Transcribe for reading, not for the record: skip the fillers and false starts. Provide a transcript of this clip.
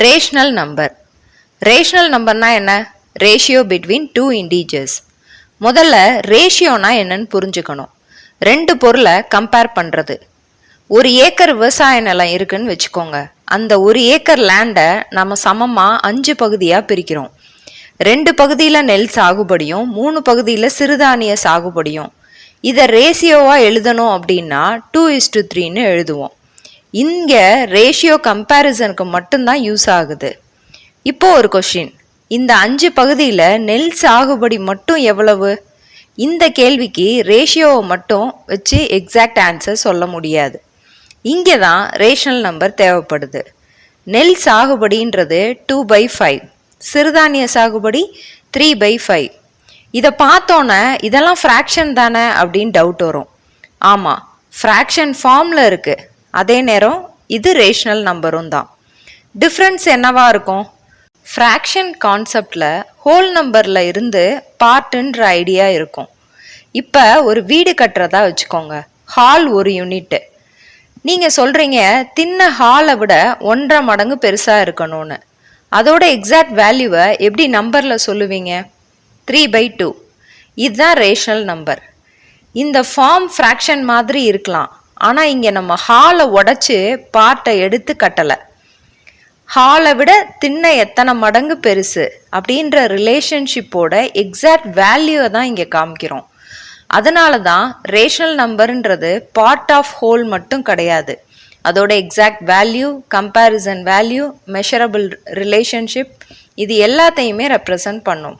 Rational number. Rational நம்பர்னா என்ன? Ratio between two integers. முதல்ல ரேஷியோனா என்னன்னு புரிஞ்சுக்கணும். ரெண்டு பொருளை கம்பேர் பண்ணுறது. ஒரு ஏக்கர் விவசாய நிலம் இருக்குன்னு வச்சுக்கோங்க. அந்த ஒரு ஏக்கர் லேண்டை நம்ம சமமாக 5 பகுதியாக பிரிக்கிறோம். 2 பகுதியில் நெல் சாகுபடியும் 3 பகுதியில் சிறுதானிய சாகுபடியும். இதை ரேஷியோவாக எழுதணும் அப்படின்னா 2:3ன்னு எழுதுவோம். இங்கே ரேஷியோ கம்பேரிசனுக்கு மட்டும்தான் யூஸ் ஆகுது. இப்போ ஒரு கொஷின், இந்த 5 பகுதியில் நெல் சாகுபடி மட்டும் எவ்வளவு? இந்த கேள்விக்கு ரேஷியோவை மட்டும் வச்சு எக்ஸாக்ட் ஆன்சர் சொல்ல முடியாது. இங்கே தான் ரேஷனல் நம்பர் தேவைப்படுது. நெல் சாகுபடின்றது 2/5, சிறுதானிய சாகுபடி 3/5. இதை பார்த்தோன்னே இதெல்லாம் ஃப்ராக்ஷன் தானே அப்படின்னு டவுட் வரும். ஆமாம், ஃப்ராக்ஷன் ஃபார்மில் இருக்குது. அதே நேரம் இது ரேஷனல் நம்பரும் தான். டிஃப்ரென்ஸ் என்னவா இருக்கும்? ஃப்ராக்ஷன் கான்செப்டில் ஹோல் நம்பரில் இருந்து பார்ட்டுன்ற ஐடியா இருக்கும். இப்போ ஒரு வீடு கட்டுறதா வச்சுக்கோங்க. ஹால் ஒரு யூனிட்டு. நீங்கள் சொல்கிறீங்க தின்ன ஹாலை விட 1.5 மடங்கு பெருசாக இருக்கணும்னு. அதோட எக்ஸாக்ட் வேல்யூவை எப்படி நம்பரில் சொல்லுவீங்க? 3/2. இதுதான் ரேஷனல் நம்பர். இந்த ஃபார்ம் ஃப்ராக்ஷன் மாதிரி இருக்கலாம். ஆனால் இங்கே நம்ம ஹாலை உடச்சி பார்ட்டை எடுத்து கட்டலை. ஹாலை விட தின்ன எத்தனை மடங்கு பெருசு அப்படின்ற ரிலேஷன்ஷிப்போட எக்ஸாக்ட் வேல்யூவை தான் இங்கே காமிக்கிறோம். அதனால தான் ரேஷனல் நம்பர்ன்றது பார்ட் ஆஃப் ஹோல் மட்டும் கிடையாது. அதோட exact value, comparison value, measurable relationship, இது எல்லாத்தையுமே ரெப்ரசன்ட் பண்ணும்.